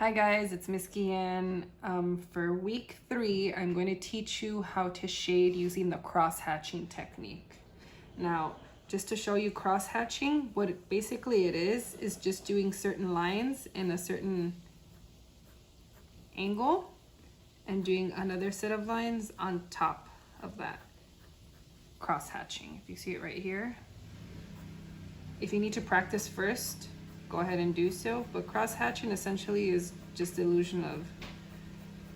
Hi guys, it's Miss Kian. For week 3, I'm going to teach you how to shade using the cross-hatching technique. Now, just to show you cross-hatching, what basically it is just doing certain lines in a certain angle and doing another set of lines on top of that cross-hatching. If you see it right here. If you need to practice first, go ahead and do so, but cross-hatching essentially is just the illusion of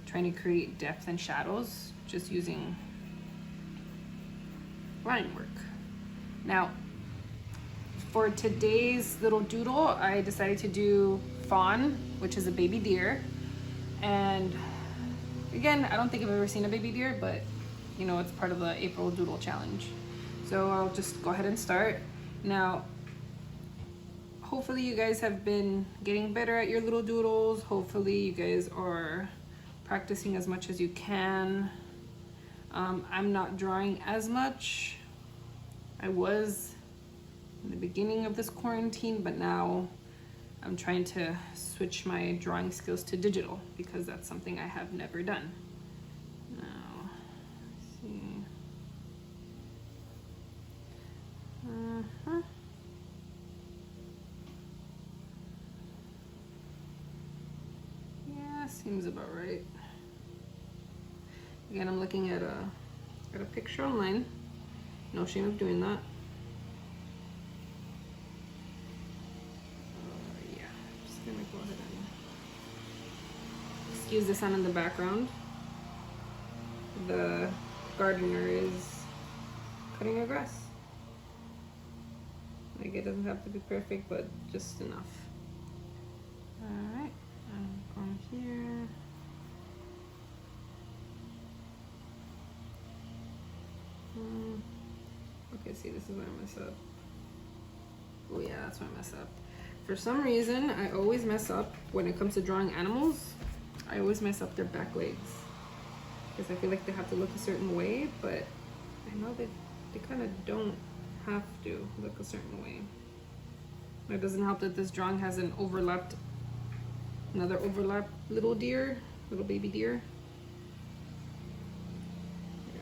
trying to create depth and shadows just using line work. Now, for today's little doodle, I decided to do fawn, which is a baby deer. And again, I don't think I've ever seen a baby deer, but you know, it's part of the April Doodle Challenge. So I'll just go ahead and start. Now, hopefully you guys have been getting better at your little doodles. Hopefully you guys are practicing as much as you can. I'm not drawing as much. I was in the beginning of this quarantine, but now I'm trying to switch my drawing skills to digital because that's something I have never done. Now, let's see. Seems about right. Again, I'm looking at a picture online. No shame of doing that. Yeah, I'm just gonna go ahead and excuse the sun in the background. The gardener is cutting her grass. Like, it doesn't have to be perfect, but just enough. All right. I'm going here. Okay, see, this is where I mess up. Oh yeah, that's where I mess up. For some reason, I always mess up when it comes to drawing animals. I always mess up their back legs because I feel like they have to look a certain way, but I know that they kind of don't have to look a certain way. It doesn't help that this drawing has another overlap little deer, little baby deer. Yeah,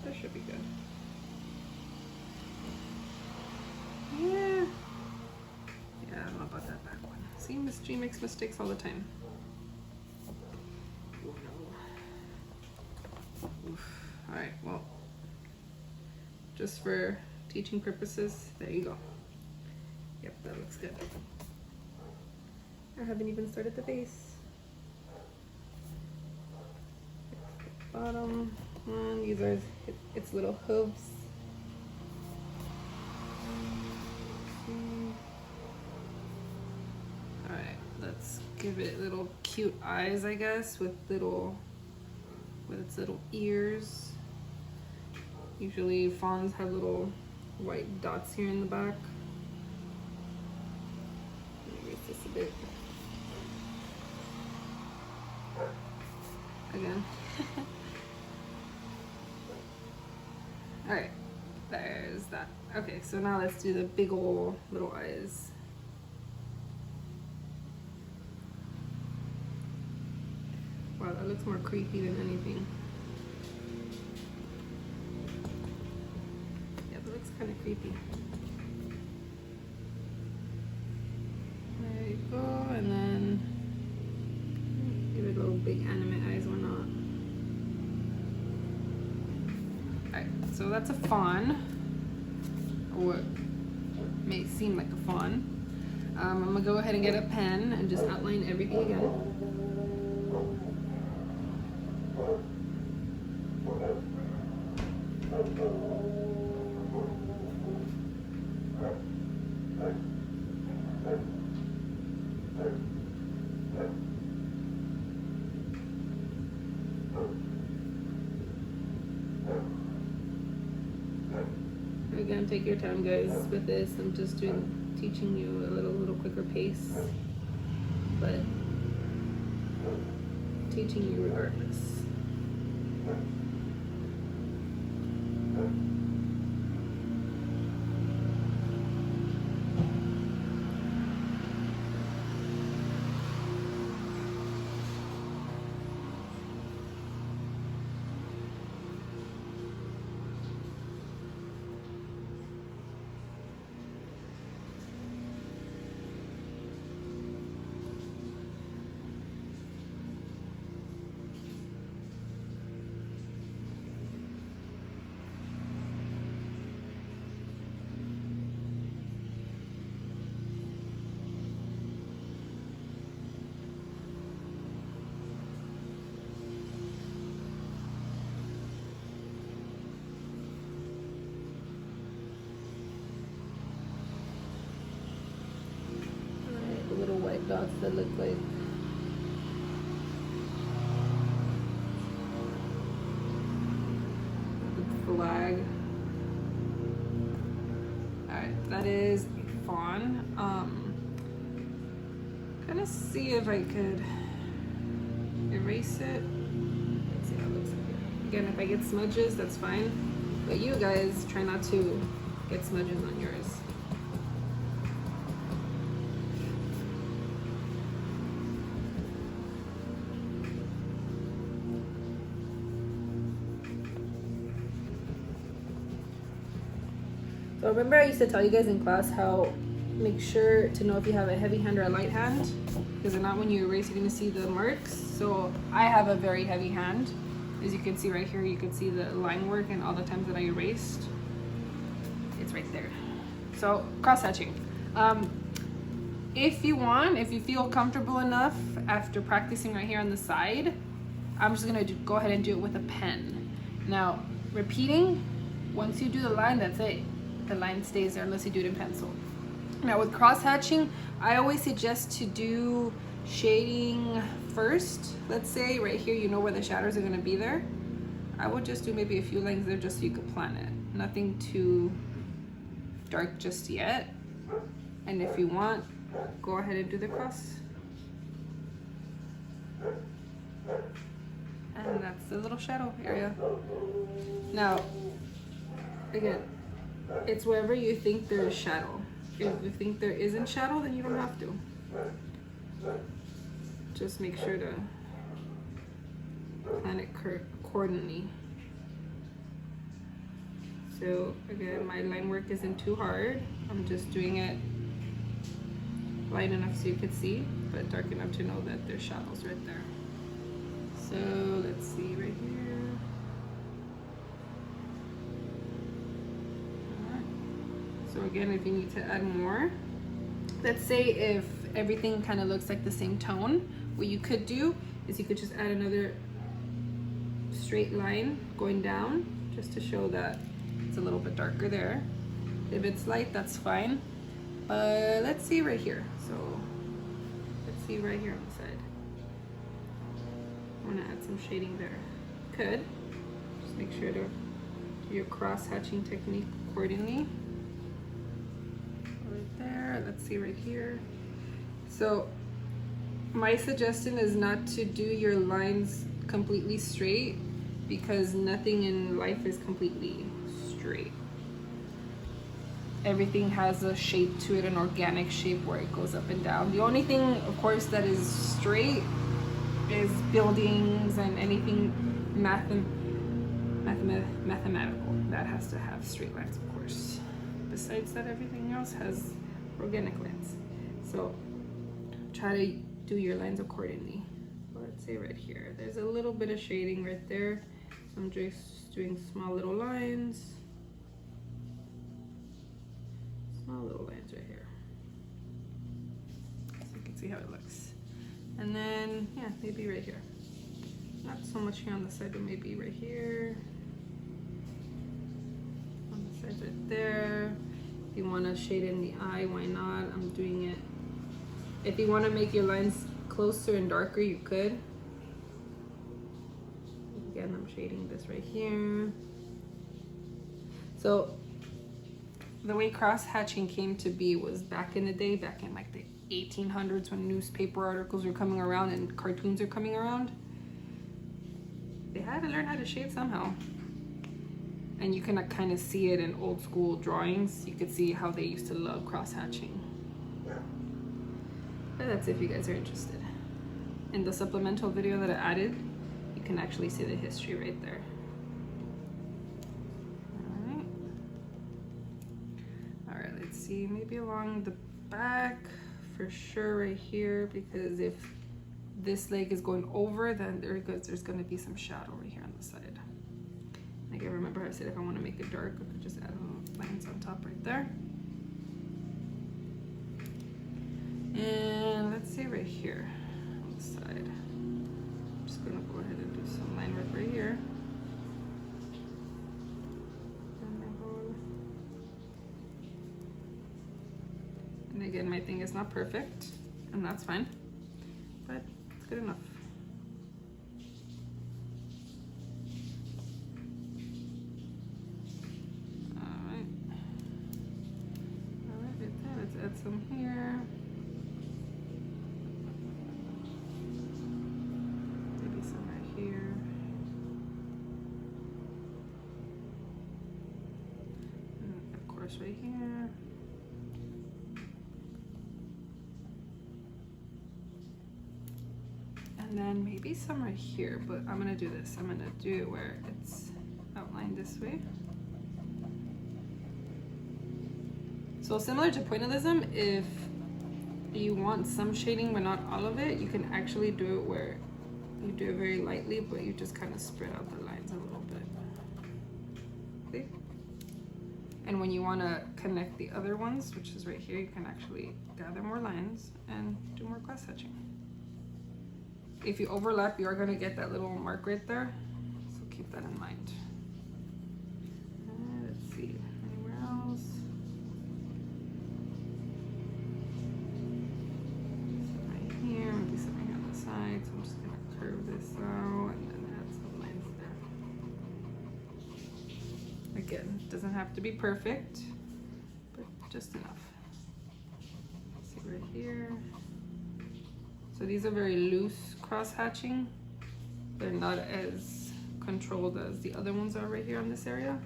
that should be good. Yeah, I don't know about that back one. See, Miss G makes mistakes all the time. Oh no. Oof. All right, well, just for teaching purposes, there you go. Yep, that looks good. I haven't even started the base. The bottom one, these are its little hooves. Alright, let's give it little cute eyes, I guess, with its little ears. Usually fawns have little white dots here in the back. Erase this a bit. Again. All right, there's that. Okay, so now let's do the big ol' little eyes. Wow, that looks more creepy than anything. Yeah, that looks kind of creepy. There you go, and then give it little big anime eyes or not. Alright, so that's a fawn, or what may seem like a fawn. I'm gonna go ahead and get a pen and just outline everything again. Again, take your time, guys, with this. I'm just teaching you a little quicker pace, but teaching you regardless. dots that look like the flag. Alright, that is fawn. Gonna see if I could erase it. Let's see how it looks like. Again, if I get smudges, that's fine. But you guys try not to get smudges on yours. So remember I used to tell you guys in class how make sure to know if you have a heavy hand or a light hand, because if not, when you erase, you're gonna see the marks. So I have a very heavy hand. As you can see right here, you can see the line work and all the times that I erased. It's right there. So cross-hatching. If you want, if you feel comfortable enough after practicing right here on the side, I'm just gonna go ahead and do it with a pen. Now, repeating, once you do the line, that's it. The line stays there unless you do it in pencil. Now with cross-hatching, I always suggest to do shading first. Let's say right here, you know where the shadows are gonna be there. I would just do maybe a few lines there just so you could plan it. Nothing too dark just yet. And if you want, go ahead and do the cross. And that's the little shadow area. Now, again, it's wherever you think there is shadow. If you think there isn't shadow, then you don't have to. Just make sure to plan it accordingly. So again, my line work isn't too hard. I'm just doing it light enough so you could see, but dark enough to know that there's shadows right there. So let's see right here. Alright. So again, if you need to add more, let's say if everything kind of looks like the same tone, what you could do is you could just add another straight line going down just to show that it's a little bit darker there. If it's light, that's fine. But let's see right here. So let's see right here on the side. I want to add some shading there. Could just make sure to do your cross-hatching technique accordingly. Right there. Let's see right here. So my suggestion is not to do your lines completely straight, because nothing in life is completely straight. Everything has a shape to it, an organic shape where it goes up and down. The only thing, of course, that is straight is buildings and anything mathematical. That has to have straight lines, of course. Besides that, everything else has organic lines. So try to do your lines accordingly. Let's say right here, there's a little bit of shading right there. So I'm just doing small little lines. Small little lines right here. So you can see how it looks. And then, yeah, maybe right here. Not so much here on the side, but maybe right here. On the sides right there. If you want to shade in the eye, why not? I'm doing it. If you want to make your lines closer and darker, you could. Again, I'm shading this right here. So the way cross-hatching came to be was back in the day, back in like the 1800s, when newspaper articles were coming around and cartoons are coming around. They had to learn how to shade somehow. And you can kind of see it in old school drawings. You could see how they used to love cross-hatching. But that's if you guys are interested. In the supplemental video that I added, you can actually see the history right there. Alright, let's see, maybe along the back for sure right here, because if this leg is going over, then there's going to be some shadow right here on the side. And again, remember I said if I want to make it dark, I could just add lines on top right there. And let's see right here on the side. I'm just gonna go ahead and do some line work right here. And again, my thing is not perfect. and that's fine, but it's good enough. Let's add some here. Maybe some right here. And of course right here. And then maybe some right here, but I'm gonna do this. I'm gonna do it where it's outlined this way. So similar to pointillism, if you want some shading but not all of it, you can actually do it where you do it very lightly, but you just kind of spread out the lines a little bit. See? And when you want to connect the other ones, which is right here, you can actually gather more lines and do more cross hatching. If you overlap, you are going to get that little mark right there, so keep that in mind. Let's see, anywhere else? Here, maybe something on the side, so I'm just gonna curve this out and then add some lines there. Again, it doesn't have to be perfect, but just enough. See right here. So these are very loose cross hatching. They're not as controlled as the other ones are right here on this area.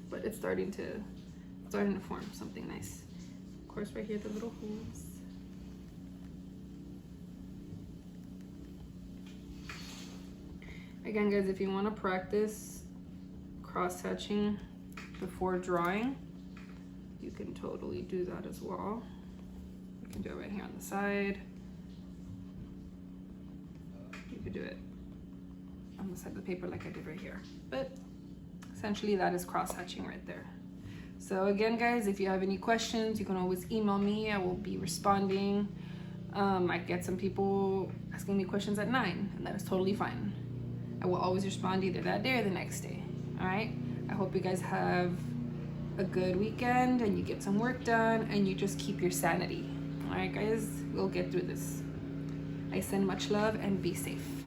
But it's starting to form something nice. Of course, right here, the little holes. Again, guys, if you want to practice cross-hatching before drawing, you can totally do that as well. You can do it right here on the side. You could do it on the side of the paper like I did right here. But essentially, that is cross-hatching right there. So again, guys, if you have any questions, you can always email me. I will be responding. I get some people asking me questions at 9, and that is totally fine. I will always respond either that day or the next day. All right? I hope you guys have a good weekend and you get some work done and you just keep your sanity. All right, guys? We'll get through this. I send much love and be safe.